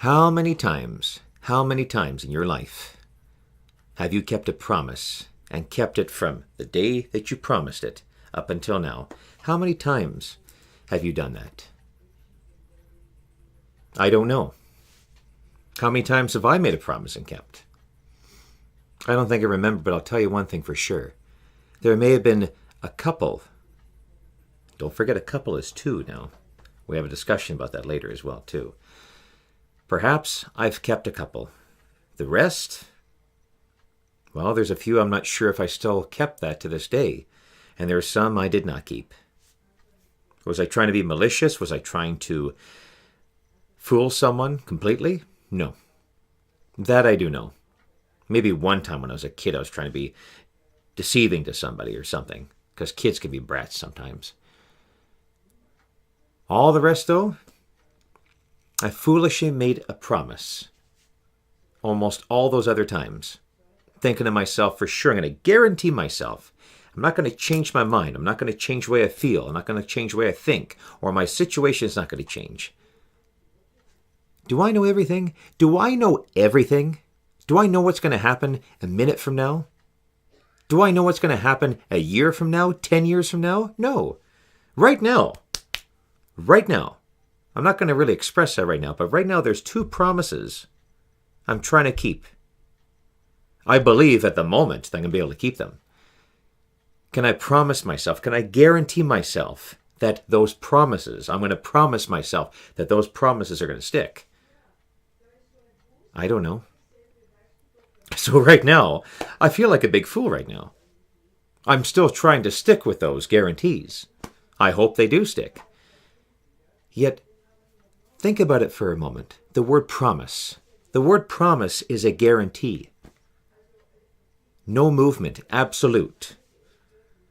How many times in your life have you kept a promise and kept it from the day that you promised it up until now? How many times have you done that? I don't know. How many times have I made a promise and kept? I don't think I remember, but I'll tell you one thing for sure. There may have been a couple. Don't forget, a couple is two now. We have a discussion about that later as well, too. Perhaps I've kept a couple. The rest, well, there's a few I'm not sure if I still kept that to this day. And there are some I did not keep. Was I trying to be malicious? Was I trying to fool someone completely? No. That I do know. Maybe one time when I was a kid I was trying to be deceiving to somebody or something. Because kids can be brats sometimes. All the rest, though, I foolishly made a promise. Almost all those other times. Thinking to myself, for sure, I'm going to guarantee myself. I'm not going to change my mind. I'm not going to change the way I feel. I'm not going to change the way I think. Or my situation is not going to change. Do I know everything? Do I know everything? Do I know what's going to happen a minute from now? Do I know what's going to happen a year from now? 10 years from now? No. Right now. Right now. I'm not going to really express that right now, but right now there's two promises I'm trying to keep. I believe at the moment that I'm going to be able to keep them. Can I promise myself, can I guarantee myself that those promises, I'm going to promise myself that those promises are going to stick? I don't know. So right now, I feel like a big fool right now. I'm still trying to stick with those guarantees. I hope they do stick. Yet, think about it for a moment. The word promise. The word promise is a guarantee. No movement, absolute.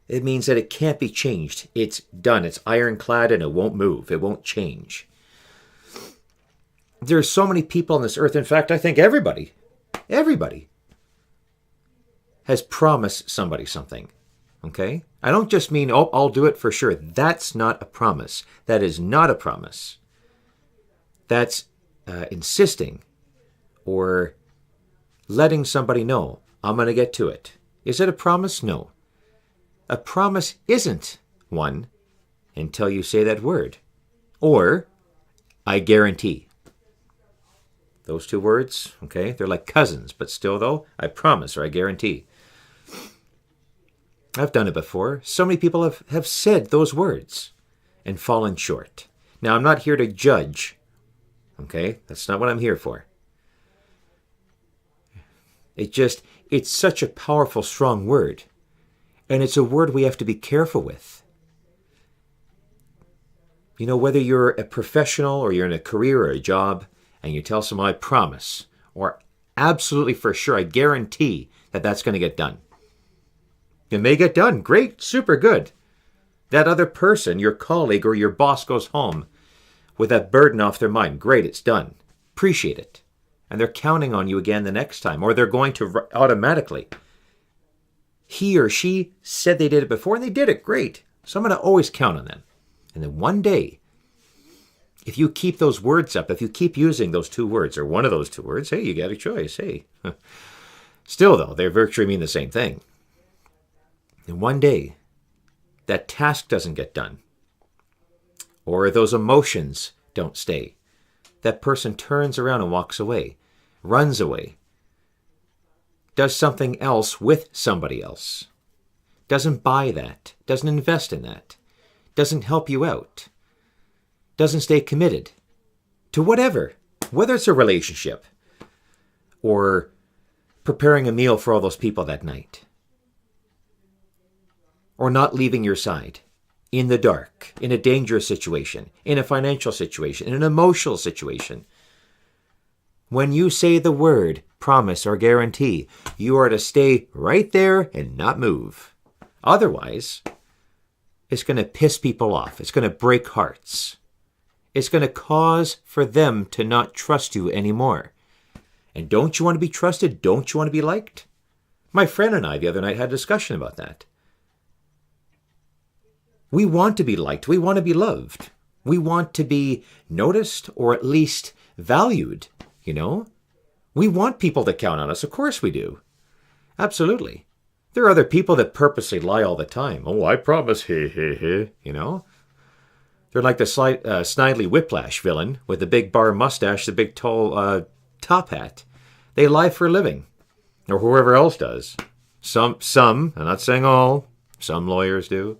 It means that it can't be changed. It's done. It's ironclad and it won't move. It won't change. There are so many people on this earth. In fact, I think everybody has promised somebody something. Okay? I don't just mean, oh, I'll do it for sure. That's not a promise. That is not a promise. That's insisting or letting somebody know, I'm going to get to it. Is it a promise? No. A promise isn't one until you say that word. Or, I guarantee. Those two words, okay, they're like cousins, but still though, I promise or I guarantee. I've done it before. So many people have said those words and fallen short. Now, I'm not here to judge, okay? That's not what I'm here for. It's such a powerful, strong word. And it's a word we have to be careful with. You know, whether you're a professional or you're in a career or a job, and you tell someone, I promise, or absolutely for sure, I guarantee that that's going to get done. It may get done. Great, super good. That other person, your colleague or your boss goes home with that burden off their mind. Great, it's done. Appreciate it. And they're counting on you again the next time, or they're going to automatically. He or she said they did it before, and they did it. Great. So I'm going to always count on them. And then one day, if you keep those words up, if you keep using those two words, or one of those two words, hey, you got a choice, hey. Still, though, they virtually mean the same thing. And one day, that task doesn't get done. Or those emotions don't stay. That person turns around and walks away, runs away, does something else with somebody else, doesn't buy that, doesn't invest in that, doesn't help you out, doesn't stay committed to whatever, whether it's a relationship or preparing a meal for all those people that night, or not leaving your side in the dark, in a dangerous situation, in a financial situation, in an emotional situation. When you say the word promise or guarantee, you are to stay right there and not move. Otherwise, it's going to piss people off. It's going to break hearts. It's going to cause for them to not trust you anymore. And don't you want to be trusted? Don't you want to be liked? My friend and I the other night had a discussion about that. We want to be liked. We want to be loved. We want to be noticed or at least valued you know? We want people to count on us. Of course we do. Absolutely. There are other people that purposely lie all the time. Oh, I promise, you know? They're like the Snidely Whiplash villain with the big bar mustache, the big tall top hat. They lie for a living, or whoever else does. Some, I'm not saying all, some lawyers do.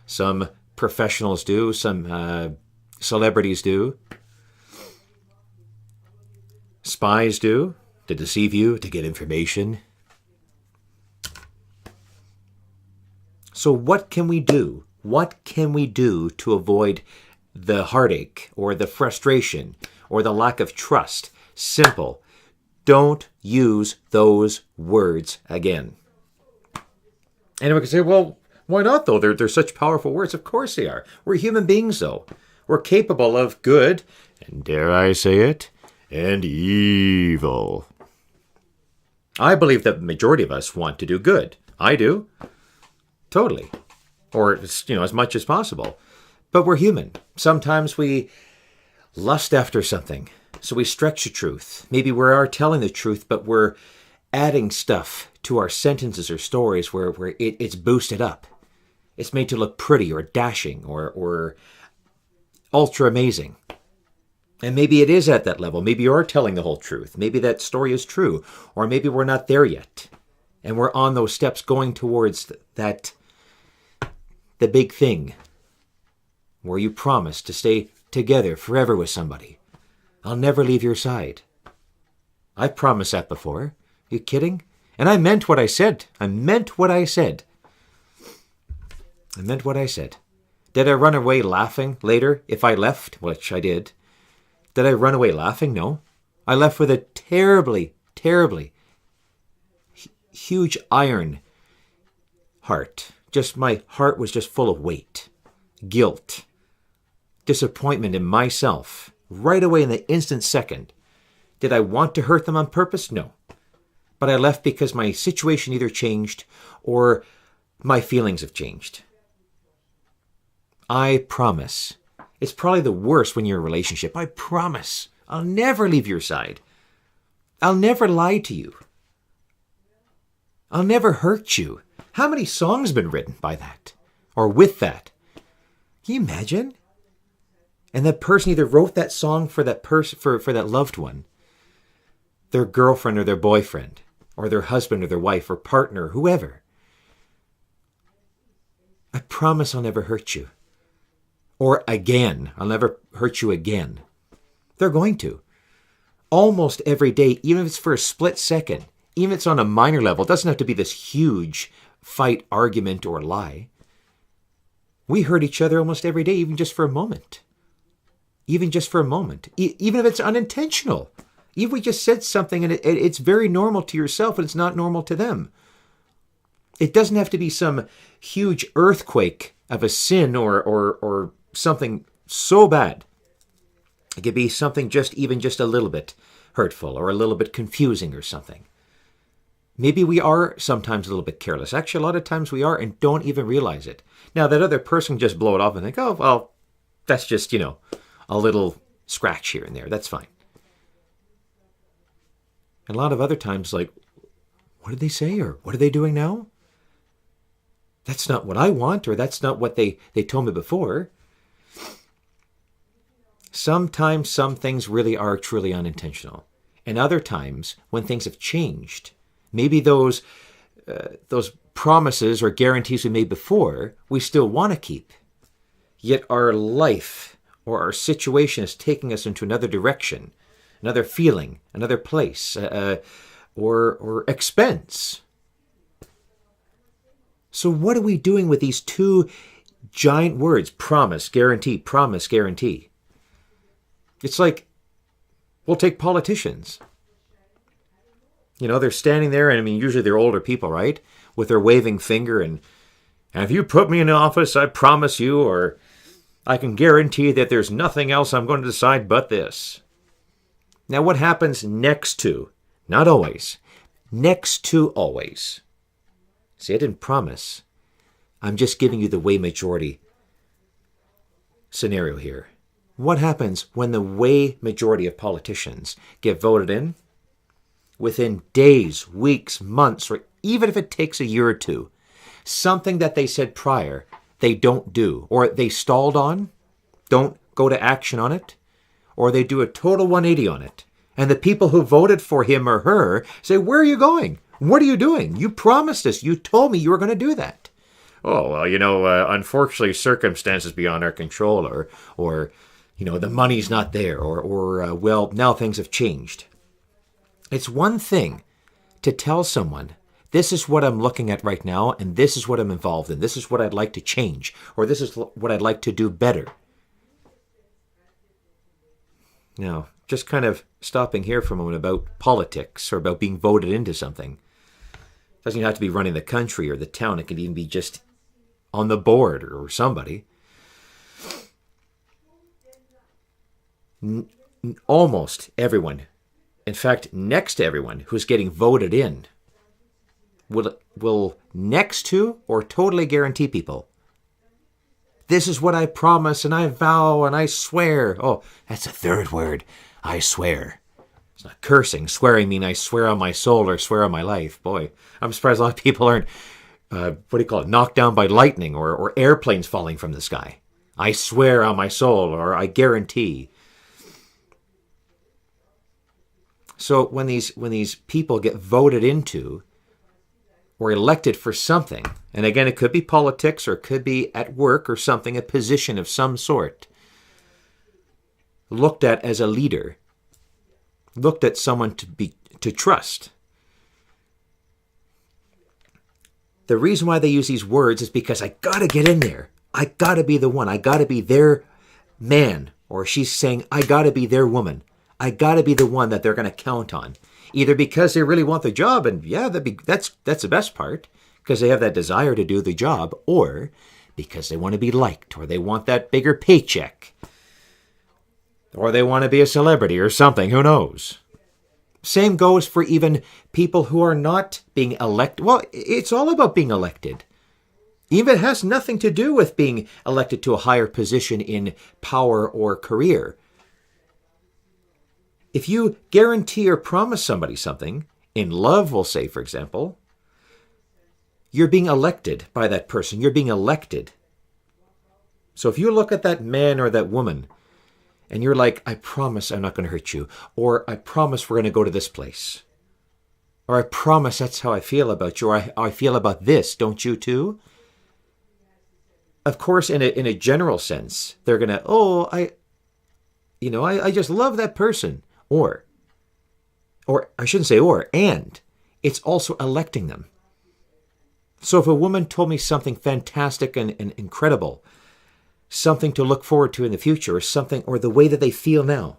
Some professionals do. Some celebrities do. Spies do, to deceive you, to get information. So what can we do? What can we do to avoid the heartache or the frustration or the lack of trust? Simple. Don't use those words again. Anyone can say, well, why not though? They're such powerful words. Of course they are. We're human beings though. We're capable of good, and dare I say it, and evil. I believe that the majority of us want to do good. I do. Totally. Or, as much as possible. But we're human. Sometimes we lust after something. So we stretch the truth. Maybe we are telling the truth, but we're adding stuff to our sentences or stories where it's boosted up. It's made to look pretty or dashing or ultra amazing. And maybe it is at that level. Maybe you are telling the whole truth. Maybe that story is true. Or maybe we're not there yet. And we're on those steps going towards the big thing. Where you promise to stay together forever with somebody. I'll never leave your side. I've promised that before. Are you kidding? And I meant what I said. I meant what I said. I meant what I said. Did I run away laughing later if I left? Which I did. Did I run away laughing? No. I left with a terribly, terribly huge iron heart. Just my heart was just full of weight, guilt, disappointment in myself. Right away in the instant second. Did I want to hurt them on purpose? No. But I left because my situation either changed or my feelings have changed. I promise. It's probably the worst when you're in a relationship. I promise. I'll never leave your side. I'll never lie to you. I'll never hurt you. How many songs have been written by that? Or with that? Can you imagine? And that person either wrote that song for that for that loved one, their girlfriend or their boyfriend, or their husband or their wife or partner, whoever. I promise I'll never hurt you. Or again. I'll never hurt you again. They're going to. Almost every day, even if it's for a split second, even if it's on a minor level, it doesn't have to be this huge fight, argument, or lie. We hurt each other almost every day, even just for a moment. Even just for a moment. Even if it's unintentional. Even if we just said something and it's very normal to yourself and it's not normal to them. It doesn't have to be some huge earthquake of a sin or something so bad. It could be something even just a little bit hurtful or a little bit confusing or something. Maybe we are sometimes a little bit careless. Actually, a lot of times we are and don't even realize it. Now, that other person can just blow it off and think, oh, well, that's just, a little scratch here and there. That's fine. And a lot of other times, like, what did they say? Or what are they doing now? That's not what I want, or that's not what they told me before. Sometimes some things really are truly unintentional. And other times, when things have changed, maybe those promises or guarantees we made before, we still want to keep. Yet our life or our situation is taking us into another direction, another feeling, another place, or expense. So what are we doing with these two giant words? Promise, guarantee, promise, guarantee. It's like, we'll take politicians. They're standing there, and usually they're older people, right? With their waving finger, and if you put me in office, I promise you, or I can guarantee that there's nothing else I'm going to decide but this. Now, what happens next to? Not always. Next to always. See, I didn't promise. I'm just giving you the way majority scenario here. what happens when the way majority of politicians get voted in? Within days, weeks, months, or even if it takes a year or two, something that they said prior, they don't do, or they stalled on, don't go to action on it, or they do a total 180 on it. And the people who voted for him or her say, where are you going? What are you doing? You promised us. You told me you were going to do that. Oh, well, unfortunately, circumstances beyond our control, or the money's not there, or well, now things have changed. It's one thing to tell someone, this is what I'm looking at right now, and this is what I'm involved in. This is what I'd like to change, or this is what I'd like to do better. Now, just kind of stopping here for a moment about politics or about being voted into something. It doesn't even have to be running the country or the town. It can even be just on the board or somebody. Almost everyone, in fact, next to everyone who's getting voted in will next to or totally guarantee people, this is what I promise and I vow and I swear. Oh, that's a third word. I swear. It's not cursing. Swearing mean I swear on my soul or swear on my life. Boy, I'm surprised a lot of people aren't, knocked down by lightning or airplanes falling from the sky. I swear on my soul, or I guarantee. So when these people get voted into or elected for something, and again, it could be politics or it could be at work or something, a position of some sort, looked at as a leader, looked at someone to trust. The reason why they use these words is because I got to get in there. I got to be the one. I got to be their man. Or she's saying, I got to be their woman. I got to be the one that they're going to count on. Either because they really want the job, and yeah, that's the best part, because they have that desire to do the job, or because they want to be liked, or they want that bigger paycheck, or they want to be a celebrity or something, who knows. Same goes for even people who are not being elected. Well, it's all about being elected. Even it has nothing to do with being elected to a higher position in power or career. If you guarantee or promise somebody something, in love, we'll say, for example, you're being elected by that person. You're being elected. So if you look at that man or that woman and you're like, I promise I'm not going to hurt you, or I promise we're going to go to this place, or I promise that's how I feel about you, or I feel about this, don't you too? Of course, in a general sense, they're going to, I just love that person. Or I shouldn't say and it's also electing them. So if a woman told me something fantastic and incredible, something to look forward to in the future, or something, or the way that they feel now,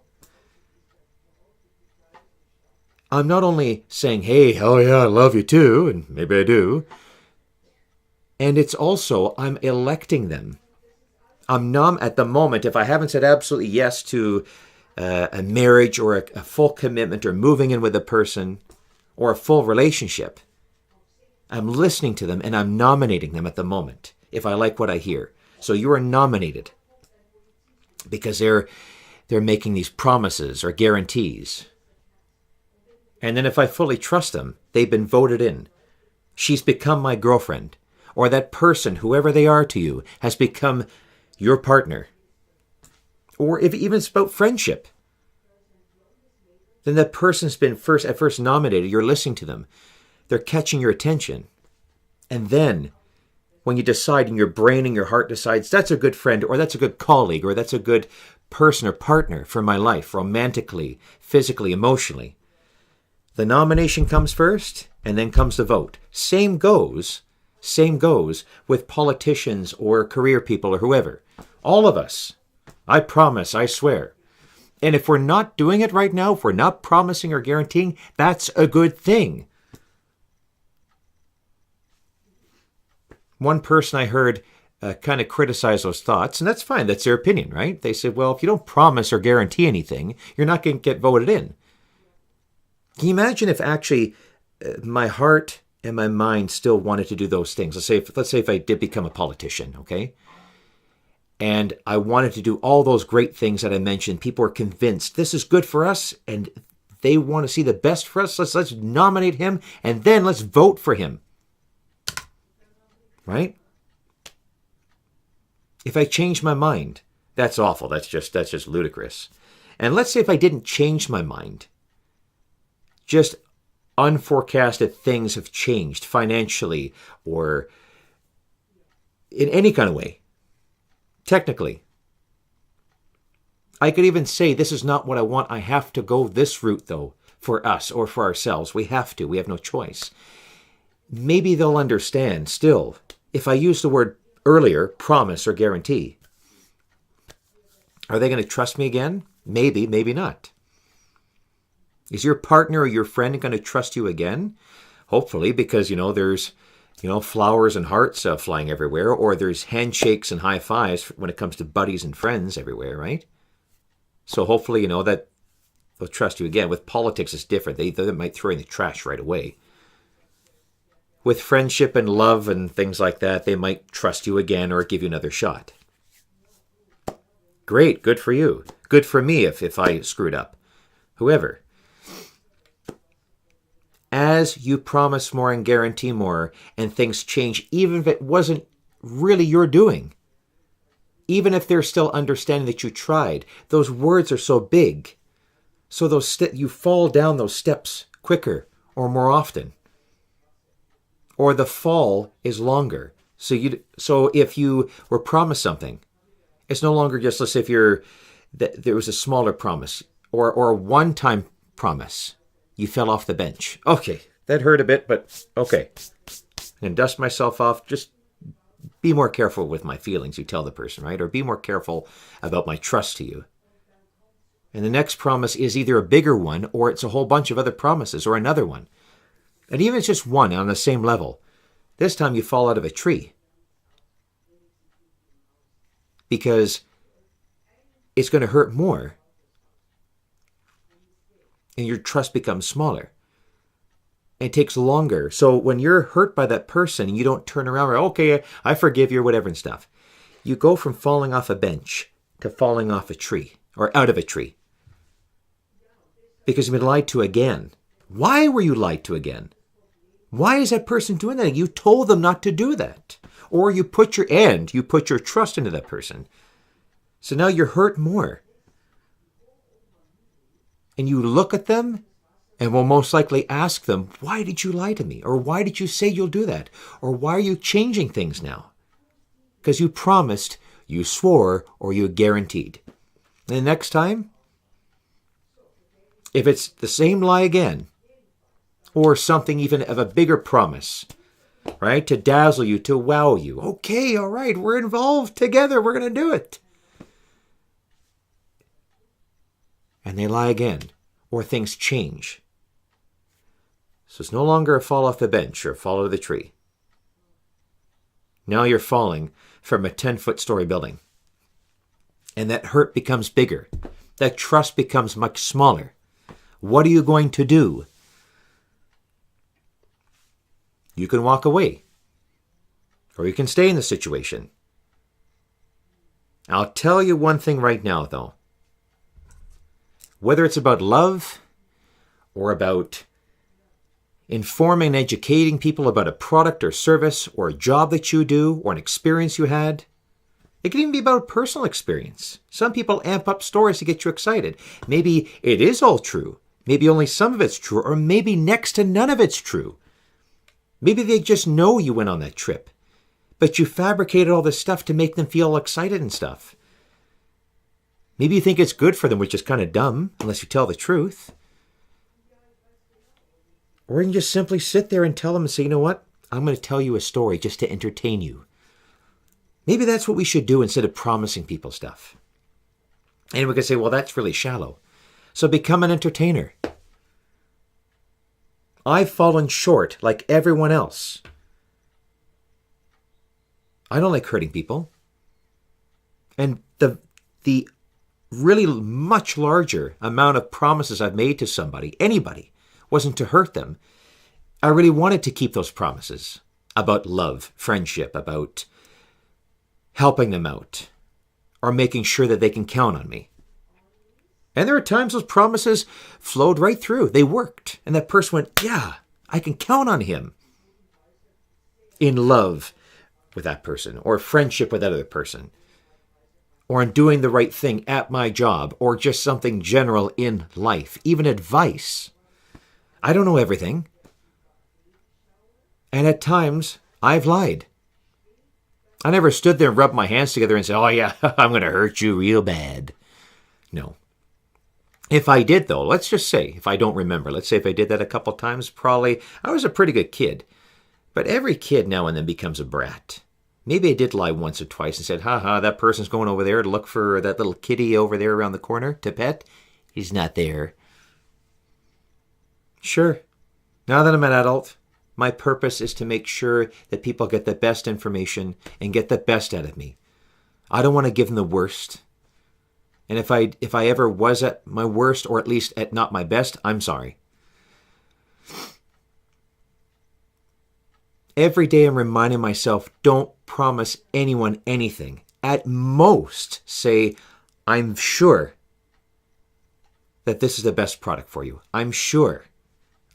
I'm not only saying, hey, oh yeah, I love you too, and maybe I do, and it's also, I'm electing them. I'm at the moment, if I haven't said absolutely yes to a marriage or a full commitment or moving in with a person or a full relationship, I'm listening to them and I'm nominating them at the moment if I like what I hear. So you are nominated because they're making these promises or guarantees. And then if I fully trust them, they've been voted in. She's become my girlfriend, or that person, whoever they are to you, has become your partner. Or if even it's about friendship, then that person's been at first nominated. You're listening to them. They're catching your attention. And then when you decide in your brain and your heart decides that's a good friend, or that's a good colleague, or that's a good person or partner for my life, romantically, physically, emotionally, the nomination comes first and then comes the vote. Same goes with politicians or career people or whoever. All of us. I promise, I swear. And if we're not doing it right now, if we're not promising or guaranteeing, that's a good thing. One person I heard kind of criticize those thoughts, and that's fine. That's their opinion, right? They said, well, if you don't promise or guarantee anything, you're not going to get voted in. Can you imagine if actually my heart and my mind still wanted to do those things? Let's say if I did become a politician, okay? And I wanted to do all those great things that I mentioned. People are convinced this is good for us and they want to see the best for us. Let's nominate him and then let's vote for him. Right? If I change my mind, that's awful. That's just ludicrous. And let's say if I didn't change my mind, just unforecasted things have changed financially or in any kind of way. Technically, I could even say, this is not what I want. I have to go this route, though, for us or for ourselves. We have to. We have no choice. Maybe they'll understand still. If I use the word earlier, promise or guarantee, are they going to trust me again? Maybe, maybe not. Is your partner or your friend going to trust you again? Hopefully, because, there's flowers and hearts flying everywhere, or there's handshakes and high fives when it comes to buddies and friends everywhere, right? So hopefully, that they'll trust you again. With politics, it's different. They might throw in the trash right away. With friendship and love and things like that, they might trust you again or give you another shot. Great, good for you. Good for me if I screwed up. Whoever. As you promise more and guarantee more and things change, even if it wasn't really your doing, even if they're still understanding that you tried, those words are so big. So you fall down those steps quicker or more often. Or the fall is longer. So if you were promised something, it's no longer just, let's say there was a smaller promise or a one-time promise. You fell off the bench. Okay, that hurt a bit, but okay. And dust myself off. Just be more careful with my feelings, you tell the person, right? Or be more careful about my trust to you. And the next promise is either a bigger one or it's a whole bunch of other promises or another one. And even if it's just one on the same level, this time you fall out of a tree. Because it's going to hurt more. And your trust becomes smaller. It takes longer. So when you're hurt by that person and you don't turn around, okay, I forgive you or whatever and stuff, you go from falling off a bench to falling off a tree or out of a tree. Because you've been lied to again. Why were you lied to again? Why is that person doing that? You told them not to do that. Or you put your trust into that person. So now you're hurt more. And you look at them and will most likely ask them, why did you lie to me? Or why did you say you'll do that? Or why are you changing things now? Because you promised, you swore, or you guaranteed. And the next time, if it's the same lie again, or something even of a bigger promise, right? To dazzle you, to wow you. Okay, all right, we're involved together. We're going to do it. And they lie again, or things change. So it's no longer a fall off the bench or fall out of the tree. Now you're falling from a 10-foot story building. And that hurt becomes bigger. That trust becomes much smaller. What are you going to do? You can walk away. Or you can stay in the situation. I'll tell you one thing right now, though. Whether it's about love or about informing and educating people about a product or service or a job that you do or an experience you had, it can even be about a personal experience. Some people amp up stories to get you excited. Maybe it is all true. Maybe only some of it's true, or maybe next to none of it's true. Maybe they just know you went on that trip, but you fabricated all this stuff to make them feel excited and stuff. Maybe you think it's good for them, which is kind of dumb, unless you tell the truth. Or you can just simply sit there and tell them and say, you know what? I'm going to tell you a story just to entertain you. Maybe that's what we should do instead of promising people stuff. And we could say, well, that's really shallow. So become an entertainer. I've fallen short like everyone else. I don't like hurting people. And the really much larger amount of promises I've made to somebody, anybody, wasn't to hurt them. I really wanted to keep those promises about love, friendship, about helping them out. or making sure that they can count on me. And there are times those promises flowed right through. They worked. And that person went, yeah, I can count on him. In love with that person, or friendship with that other person, or in doing the right thing at my job, or just something general in life, even advice. I don't know everything. And at times, I've lied. I never stood there and rubbed my hands together and said, oh yeah, I'm going to hurt you real bad. No. If I did, though, let's just say, if I don't remember, let's say if I did that a couple times, probably I was a pretty good kid. But every kid now and then becomes a brat. Maybe I did lie once or twice and said, that person's going over there to look for that little kitty over there around the corner to pet. He's not there. Sure. Now that I'm an adult, my purpose is to make sure that people get the best information and get the best out of me. I don't want to give them the worst. And if I ever was at my worst, or at least at not my best, I'm sorry. Every day I'm reminding myself, don't promise anyone anything. At most, say, I'm sure that this is the best product for you. I'm sure.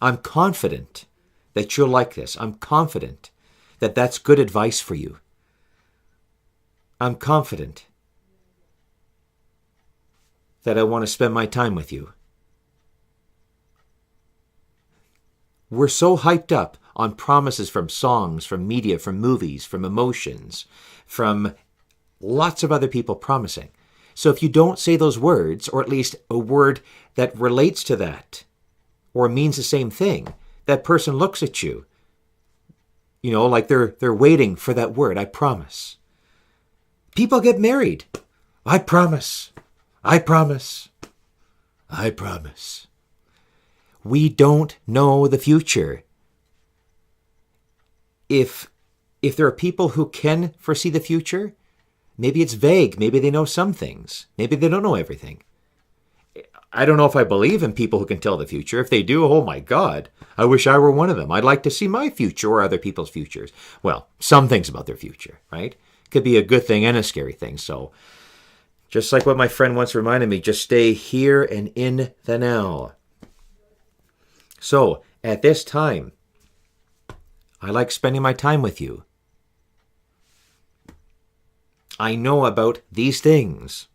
I'm confident that you'll like this. I'm confident that that's good advice for you. I'm confident that I want to spend my time with you. We're so hyped up on promises from songs, from media, from movies, from emotions, from lots of other people promising. So if you don't say those words, or at least a word that relates to that, or means the same thing, that person looks at you, like they're waiting for that word, I promise. People get married. I promise. I promise. I promise. We don't know the future. If there are people who can foresee the future, maybe it's vague. Maybe they know some things. Maybe they don't know everything. I don't know if I believe in people who can tell the future. If they do, oh my God, I wish I were one of them. I'd like to see my future or other people's futures. Well, some things about their future, right? Could be a good thing and a scary thing. So just like what my friend once reminded me, just stay here and in the now. So at this time, I like spending my time with you. I know about these things.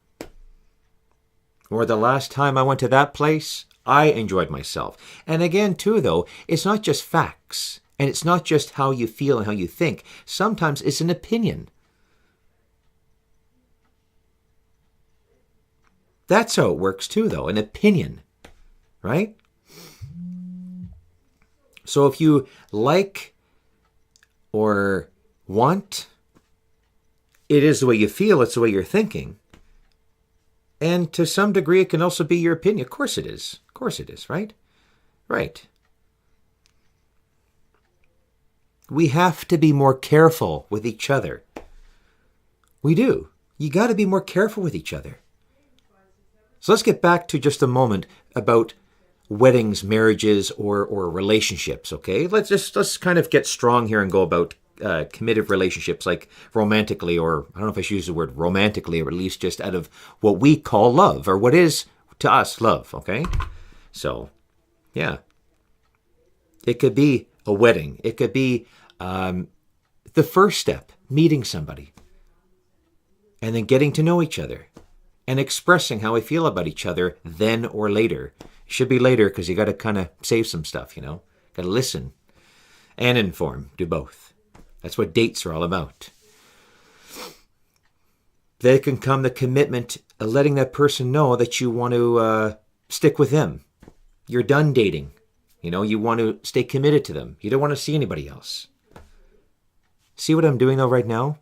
Or the last time I went to that place, I enjoyed myself. And again, too, though, it's not just facts. And it's not just how you feel and how you think. Sometimes it's an opinion. That's how it works, too, though, an opinion. Right? So if you like or want, it is the way you feel, it's the way you're thinking. And to some degree, it can also be your opinion. Of course it is. Of course it is, right? Right. We have to be more careful with each other. We do. You got to be more careful with each other. So let's get back to just a moment about weddings, marriages, or relationships, okay? Let's kind of get strong here and go about committed relationships, like romantically, or I don't know if I should use the word romantically, or at least just out of what we call love, or what is to us love, okay? So, yeah. It could be a wedding. It could be the first step, meeting somebody, and then getting to know each other, and expressing how we feel about each other then or later. Should be later, because you got to kind of save some stuff, Got to listen and inform. Do both. That's what dates are all about. Then can come the commitment of letting that person know that you want to stick with them. You're done dating. You want to stay committed to them. You don't want to see anybody else. See what I'm doing though right now?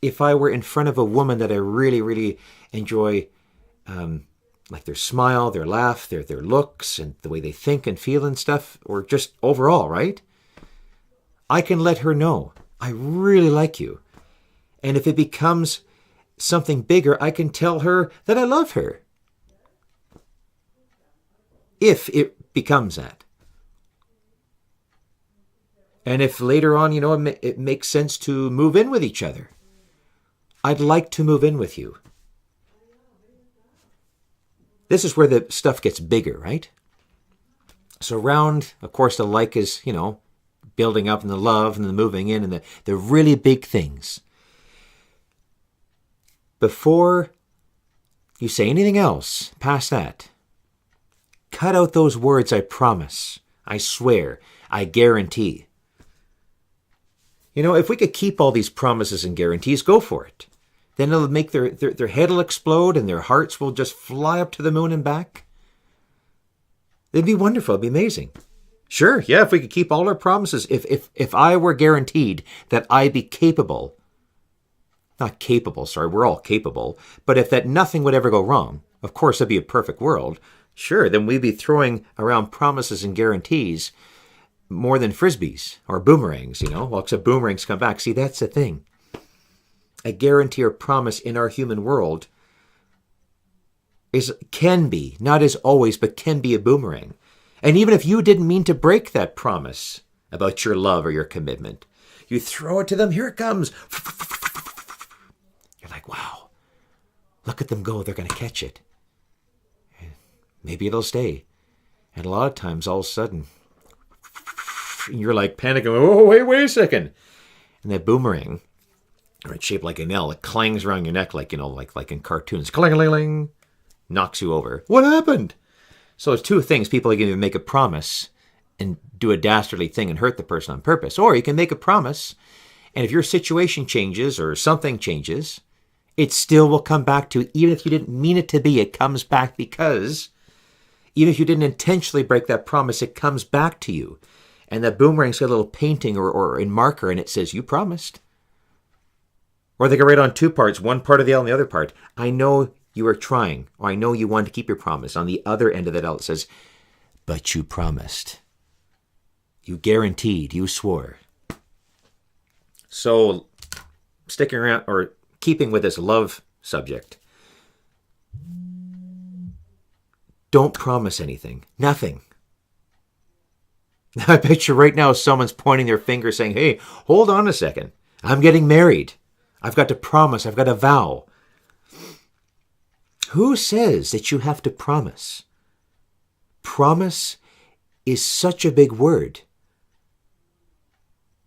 If I were in front of a woman that I really, really enjoy, like their smile, their laugh, their looks, and the way they think and feel and stuff, or just overall, right? I can let her know, I really like you. And if it becomes something bigger, I can tell her that I love her. If it becomes that. And if later on, it makes sense to move in with each other. I'd like to move in with you. This is where the stuff gets bigger, right? So around, of course, the like is, building up and the love and the moving in and the really big things. Before you say anything else past that, cut out those words, I promise, I swear, I guarantee. If we could keep all these promises and guarantees, go for it. Then it'll make their head will explode and their hearts will just fly up to the moon and back. It'd be wonderful. It'd be amazing. Sure, yeah, if we could keep all our promises, if I were guaranteed that I'd be capable, not capable, sorry, we're all capable, but if that nothing would ever go wrong, of course, that'd be a perfect world. Sure, then we'd be throwing around promises and guarantees more than frisbees or boomerangs, Well, except boomerangs come back. See, that's the thing. A guarantee or promise in our human world can be, not as always, but can be a boomerang. And even if you didn't mean to break that promise about your love or your commitment, you throw it to them, here it comes. You're like, wow, look at them go, they're going to catch it. Maybe it'll stay. And a lot of times, all of a sudden, you're like panicking, oh, wait a second. And that boomerang, or it's shaped like an L, it clangs around your neck like in cartoons. Clang-a-ling-ling, knocks you over. What happened? So it's two things. People can either make a promise and do a dastardly thing and hurt the person on purpose, or you can make a promise, and if your situation changes or something changes, it still will come back to you. Even if you didn't mean it to be, it comes back, because even if you didn't intentionally break that promise, it comes back to you. And that boomerang's got a little painting or in marker, and it says, you promised. Or they can write on two parts, one part of the L and the other part. I know you were trying, or I know you wanted to keep your promise. On the other end of that L, it says, but you promised. You guaranteed, you swore. So, sticking around, or keeping with this love subject, don't promise anything. Nothing. I bet you right now someone's pointing their finger saying, hey, hold on a second. I'm getting married. I've got to promise. I've got to vow. Who says that you have to promise? Promise is such a big word.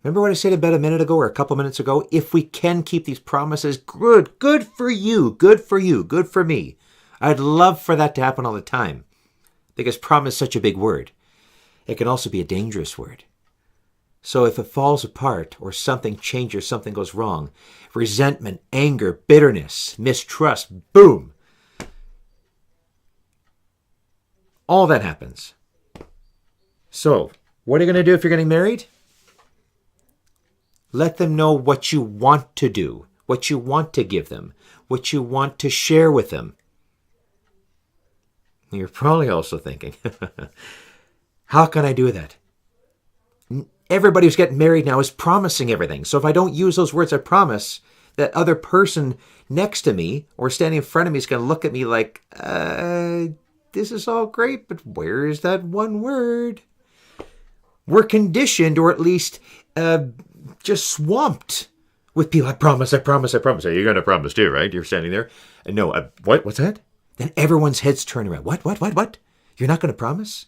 Remember what I said about a minute ago or a couple minutes ago? If we can keep these promises, good for you, good for you, good for me. I'd love for that to happen all the time, because promise is such a big word. It can also be a dangerous word. So if it falls apart or something changes, something goes wrong, resentment, anger, bitterness, mistrust, boom. All that happens. So what are you going to do if you're getting married? Let them know what you want to do, what you want to give them, what you want to share with them. You're probably also thinking, how can I do that? Everybody who's getting married now is promising everything. So if I don't use those words, I promise, that other person next to me or standing in front of me is going to look at me like, this is all great, but where is that one word? We're conditioned, or at least just swamped with people. I promise, I promise, I promise. Are you going to promise too, right? You're standing there. And no, what? What's that? Then everyone's heads turn around. What? You're not going to promise?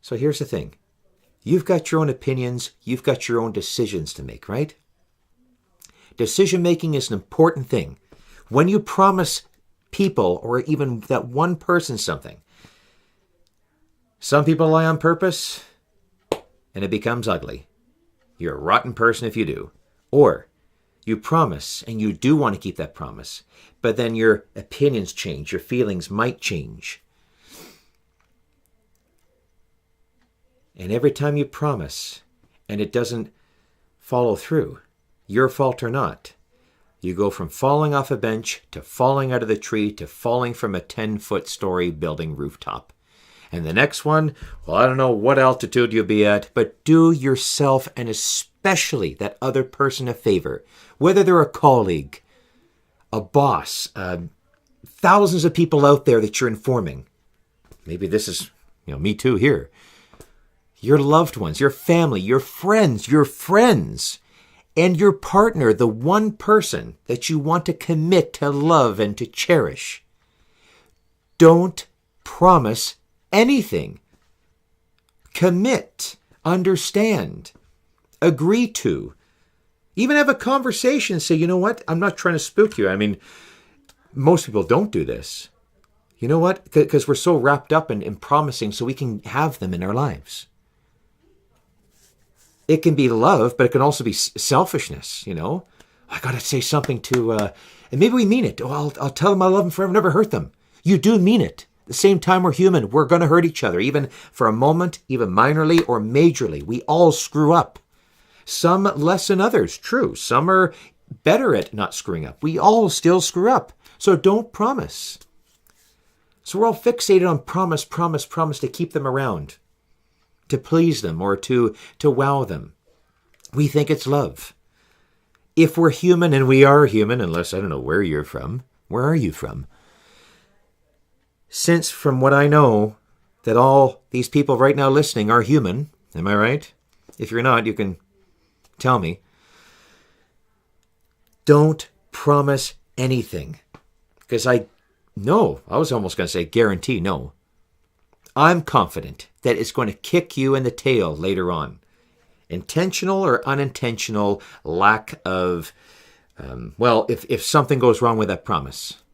So here's the thing. You've got your own opinions. You've got your own decisions to make, right? Decision making is an important thing. When you promise people, or even that one person, something, some people lie on purpose and it becomes ugly. You're a rotten person if you do. Or you promise and you do want to keep that promise, but then your opinions change, your feelings might change. And every time you promise and it doesn't follow through, your fault or not, you go from falling off a bench to falling out of the tree to falling from a 10-foot story building rooftop. And the next one, well, I don't know what altitude you'll be at, but do yourself and especially that other person a favor, whether they're a colleague, a boss, thousands of people out there that you're informing. Maybe this is, me too here. your loved ones, your family, your friends, and your partner, the one person that you want to commit to love and to cherish. Don't promise anything. Commit, understand, agree to. Even have a conversation and say, you know what, I'm not trying to spook you. I mean, most people don't do this. You know what? Because we're so wrapped up in promising so we can have them in our lives. It can be love, but it can also be selfishness, you know. I got to say something to, and maybe we mean it. Oh, I'll tell them I love them forever, never hurt them. You do mean it. At the same time, we're human. We're going to hurt each other, even for a moment, even minorly or majorly. We all screw up. Some less than others, true. Some are better at not screwing up. We all still screw up. So don't promise. So we're all fixated on promise to keep them around, to please them or to wow them. We think it's love. If we're human, and we are human, unless I don't know where you're from. Where are you from? Since from what I know, that all these people right now listening are human, am I right? If you're not, you can tell me. Don't promise anything. Because I was almost going to say guarantee, no. I'm confident that it's going to kick you in the tail later on. Intentional or unintentional lack of, if something goes wrong with that promise,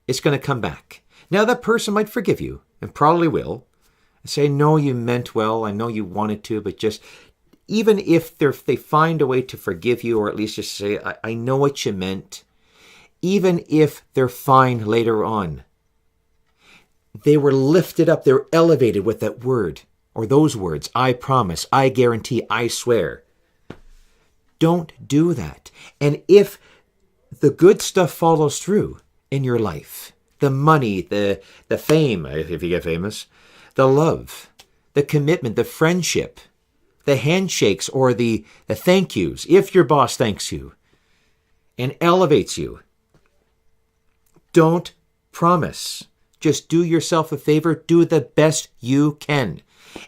it's going to come back. Now that person might forgive you, and probably will, and say, no, you meant well, I know you wanted to, but just, even if they find a way to forgive you, or at least just say, I know what you meant, even if they're fine later on, they were lifted up, they're elevated with that word, or those words, I promise, I guarantee, I swear. Don't do that. And if the good stuff follows through in your life, the money, the fame, if you get famous, the love, the commitment, the friendship, the handshakes or the thank yous, if your boss thanks you and elevates you, don't promise. Just do yourself a favor. Do the best you can.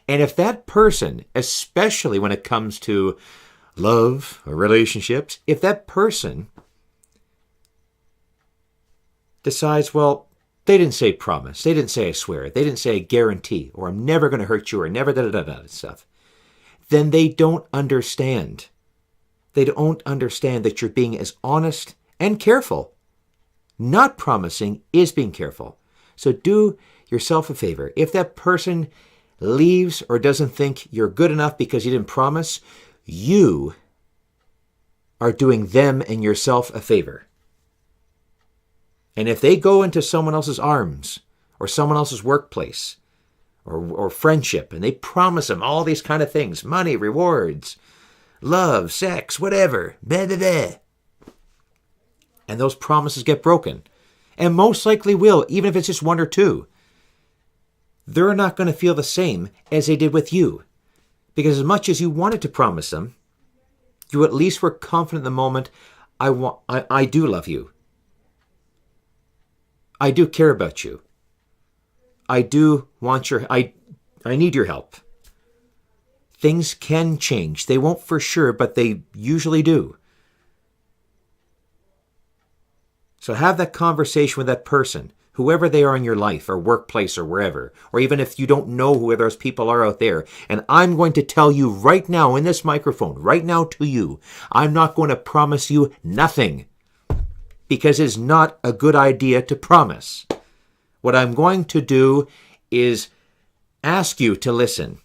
And if that person, especially when it comes to love or relationships, if that person decides, well, they didn't say promise, they didn't say I swear, they didn't say I guarantee, or I'm never going to hurt you, or never da-da-da-da stuff, then they don't understand. They don't understand that you're being as honest and careful. Not promising is being careful. So do yourself a favor. If that person leaves or doesn't think you're good enough because you didn't promise, you are doing them and yourself a favor. And if they go into someone else's arms or someone else's workplace or friendship and they promise them all these kind of things, money, rewards, love, sex, whatever, blah, blah, blah, and those promises get broken, and most likely will, even if it's just one or two, they're not going to feel the same as they did with you. Because as much as you wanted to promise them, you at least were confident in the moment, I do love you. I do care about you. I do want I need your help. Things can change. They won't for sure, but they usually do. So have that conversation with that person, whoever they are in your life or workplace or wherever, or even if you don't know who those people are out there. And I'm going to tell you right now in this microphone, right now to you, I'm not going to promise you nothing because it's not a good idea to promise. What I'm going to do is ask you to listen.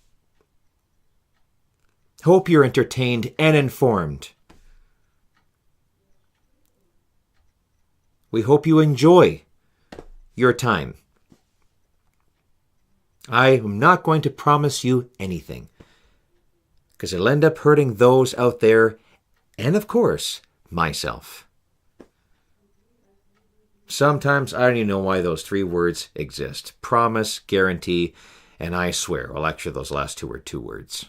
Hope you're entertained and informed. We hope you enjoy your time. I am not going to promise you anything because it'll end up hurting those out there and, of course, myself. Sometimes I don't even know why those three words exist. Promise, guarantee, and I swear. Well, actually, those last two are two words.